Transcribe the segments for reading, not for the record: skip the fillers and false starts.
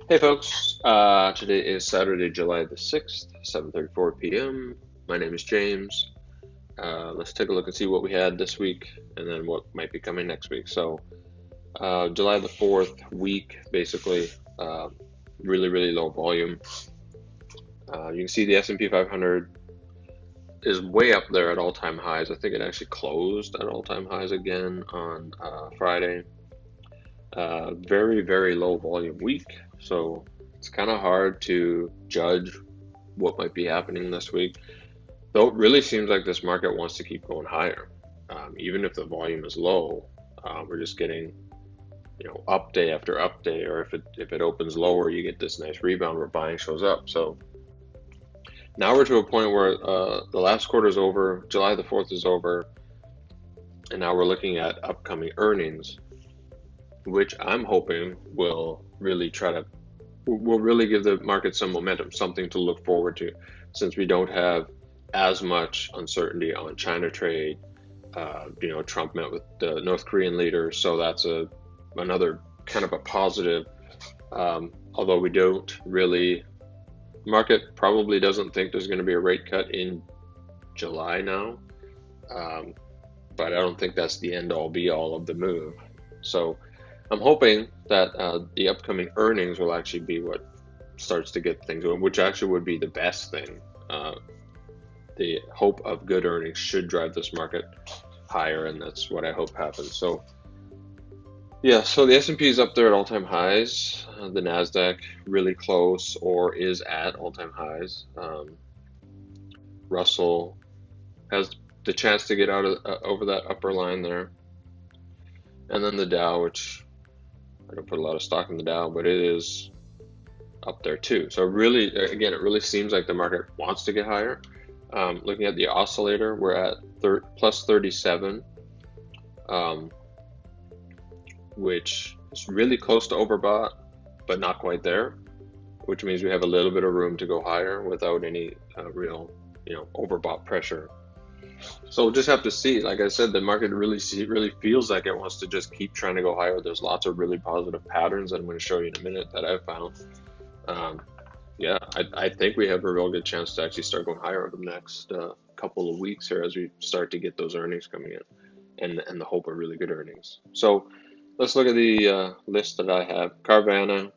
Hey folks, today is Saturday, July the 6th, 7:34 p.m. My name is James. Let's take a look and see what we had this week and then what might be coming next week. So, July the 4th week, basically, uh, really low volume. You can see the S&P 500 is way up there at all-time highs. I think it actually closed at all-time highs again on Friday. Very low volume week. So it's kind of hard to judge what might be happening this week. Though it really seems like this market wants to keep going higher. Even if the volume is low, we're just getting, up day after up day, or if it opens lower, you get this nice rebound where buying shows up. So now we're to a point where the last quarter is over, July the 4th is over, and now we're looking at upcoming earnings, which I'm hoping will really give the market some momentum, something to look forward to, since we don't have as much uncertainty on China trade. Trump met with the North Korean leader, so that's another kind of a positive. Although we don't really, market probably doesn't think there's going to be a rate cut in July now, but I don't think that's the end all be all of the move. So I'm hoping that the upcoming earnings will actually be what starts to get things going, which actually would be the best thing. The hope of good earnings should drive this market higher, and that's what I hope happens. So yeah, so the S&P is up there at all-time highs. The Nasdaq really close or is at all-time highs. Russell has the chance to get out of over that upper line there, and then the Dow, which I don't put a lot of stock in the Dow, but it is up there too. So really, again, it really seems like the market wants to get higher. Looking at the oscillator, we're at plus 37, which is really close to overbought, but not quite there, which means we have a little bit of room to go higher without any real, overbought pressure. So we'll just have to see. Like I said, the market really feels like it wants to just keep trying to go higher. There's lots of really positive patterns that I'm going to show you in a minute that I've found. Yeah, I think we have a real good chance to actually start going higher over the next couple of weeks here as we start to get those earnings coming in, and the hope of really good earnings. So let's look at the list that I have. Carvana,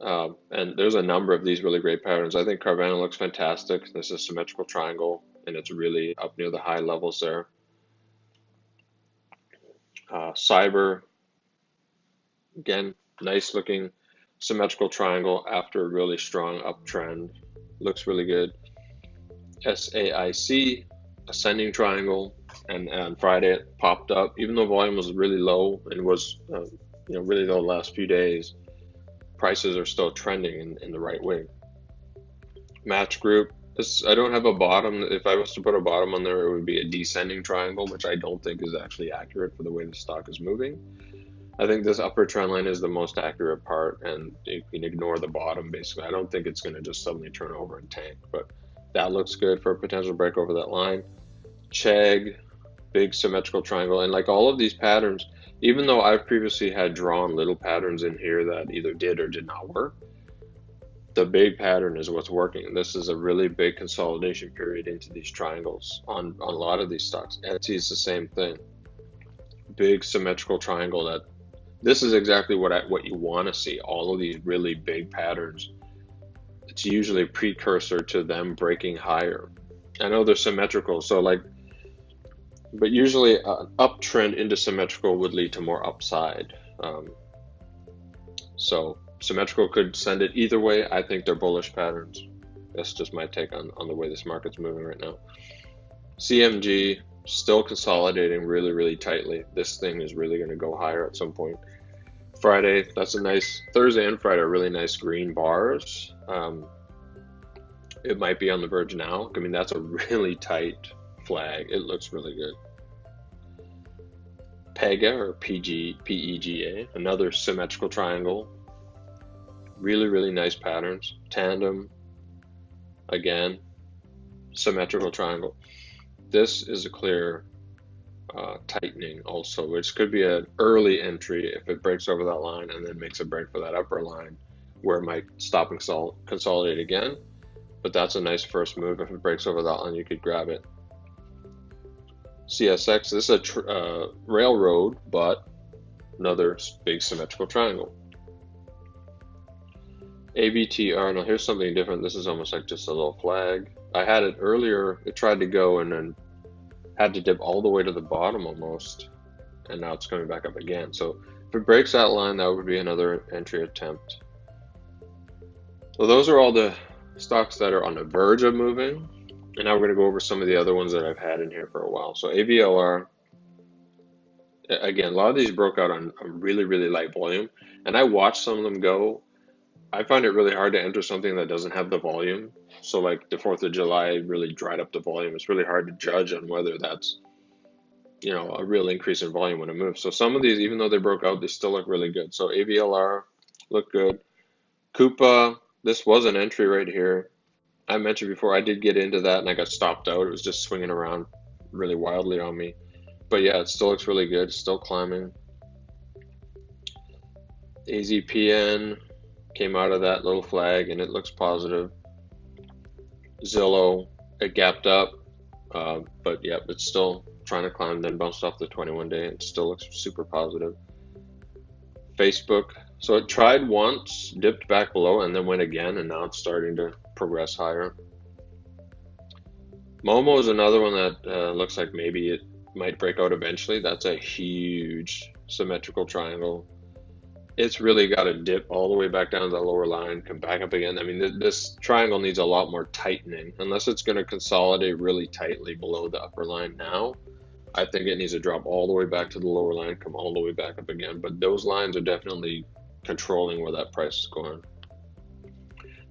and there's a number of these really great patterns. I think Carvana looks fantastic. This is a symmetrical triangle, and it's really up near the high levels there. CYBR, again, nice looking symmetrical triangle after a really strong uptrend. Looks really good. SAIC, ascending triangle, and on Friday it popped up. Even though volume was really low and was really low the last few days, prices are still trending in the right way. Match group. I don't have a bottom. If I was to put a bottom on there, it would be a descending triangle, which I don't think is actually accurate for the way the stock is moving. I think this upper trend line is the most accurate part, and you can ignore the bottom basically. I don't think it's going to just suddenly turn over and tank, but that looks good for a potential break over that line. CHGG, big symmetrical triangle, and like all of these patterns, even though I've previously had drawn little patterns in here that either did or did not work, the big pattern is what's working. This is a really big consolidation period into these triangles on a lot of these stocks. Etsy is the same thing. Big symmetrical triangle. That this is exactly what you want to see. All of these really big patterns. It's usually a precursor to them breaking higher. I know they're symmetrical, but usually an uptrend into symmetrical would lead to more upside. So symmetrical could send it either way. I think they're bullish patterns. That's just my take on the way this market's moving right now. CMG, still consolidating really tightly. This thing is really going to go higher at some point. Friday, that's a nice, Thursday and Friday are really nice green bars. It might be on the verge now. I mean, that's a really tight flag. It looks really good. PEGA or PEGA, another symmetrical triangle. Really nice patterns. Tandem, again, symmetrical triangle. This is a clear tightening also, which could be an early entry if it breaks over that line and then makes a break for that upper line. where it might stop and consolidate again. But that's a nice first move. If it breaks over that line, you could grab it. CSX, this is a railroad, but another big symmetrical triangle. AVTR, now here's something different. This is almost like just a little flag. I had it earlier, it tried to go and then had to dip all the way to the bottom almost, and now it's coming back up again. So if it breaks that line, that would be another entry attempt. So those are all the stocks that are on the verge of moving, and now we're going to go over some of the other ones that I've had in here for a while. So AVLR, again, a lot of these broke out on really, really light volume, and I watched some of them go. I find it really hard to enter something that doesn't have the volume. So like the 4th of July really dried up the volume. It's really hard to judge on whether that's, you know, a real increase in volume when it moves. So some of these, even though they broke out, they still look really good. So AVLR looked good. Coupa, this was an entry right here. I mentioned before I did get into that and I got stopped out. It was just swinging around really wildly on me. But yeah, it still looks really good. Still climbing. AZPN came out of that little flag and it looks positive. Zillow, it gapped up, but yeah, it's still trying to climb, then bounced off the 21-day and still looks super positive. Facebook, so it tried once, dipped back below, and then went again, and now it's starting to progress higher. Momo is another one that looks like maybe it might break out eventually. That's a huge symmetrical triangle. It's really got to dip all the way back down to the lower line, come back up again. I mean, this triangle needs a lot more tightening. Unless it's going to consolidate really tightly below the upper line now, I think it needs to drop all the way back to the lower line, come all the way back up again. But those lines are definitely controlling where that price is going.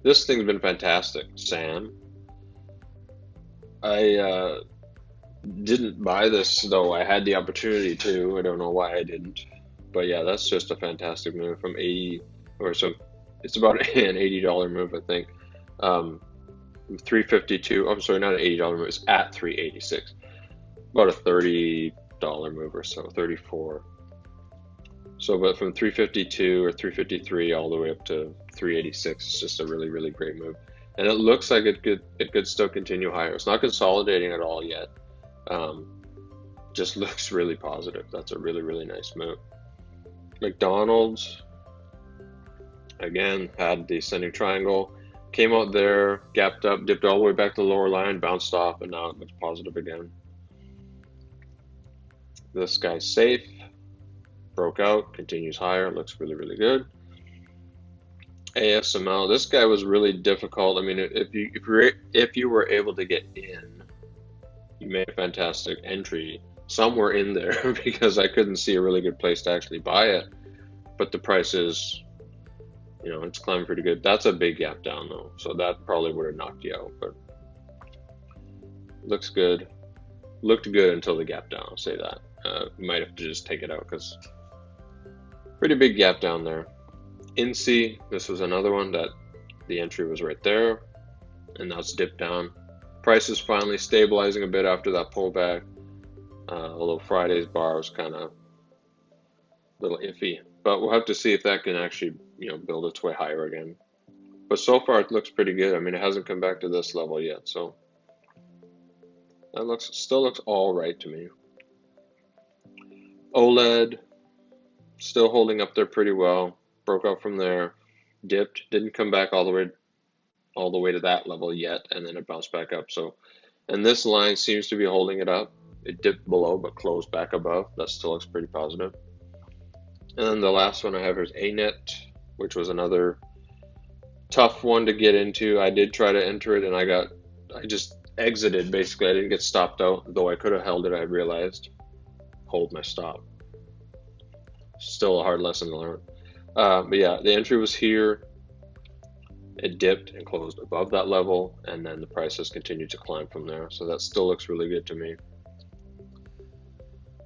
This thing's been fantastic. SAM. I didn't buy this, though I had the opportunity to. I don't know why I didn't. But yeah, that's just a fantastic move from 80, or so it's about an $80 move, I think. 352, I'm sorry, not an $80 move, it's at 386. About a $30 move or so, 34. So, but from 352 or 353 all the way up to 386, it's just a really, really great move. And it looks like it could still continue higher. It's not consolidating at all yet. Just looks really positive. That's a really, really nice move. McDonald's, again, had the ascending triangle, came out there, gapped up, dipped all the way back to the lower line, bounced off, and now it looks positive again. This guy's safe, broke out, continues higher, looks really, really good. ASML, this guy was really difficult. I mean, if you were able to get in, you made a fantastic entry somewhere in there because I couldn't see a really good place to actually buy it, but the price is, you know, it's climbing pretty good. That's a big gap down though, so that probably would have knocked you out, but looks good. Looked good until the gap down, I'll say that. Might have to just take it out because pretty big gap down there. INSEE, this was another one that the entry was right there, and now it's dipped down. Price is finally stabilizing a bit after that pullback. Although Friday's bar was kind of a little iffy, but we'll have to see if that can actually, you know, build its way higher again. But so far it looks pretty good. I mean, it hasn't come back to this level yet, so that still looks all right to me. OLED still holding up there pretty well. Broke out from there, dipped, didn't come back all the way to that level yet, and then it bounced back up. So, and this line seems to be holding it up. It dipped below but closed back above. That still looks pretty positive. And then the last one I have here is ANET, which was another tough one to get into. I did try to enter it and I just exited basically. I didn't get stopped out, though I could have held it, I realized. Hold my stop. Still a hard lesson to learn. But yeah, the entry was here. It dipped and closed above that level, and then the price has continued to climb from there. So that still looks really good to me.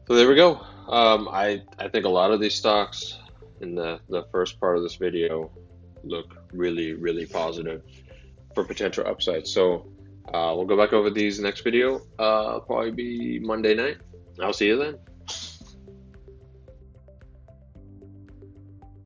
So there we go. I think a lot of these stocks in the first part of this video look really, really positive for potential upside. So we'll go back over these next video. Probably be Monday night. I'll see you then.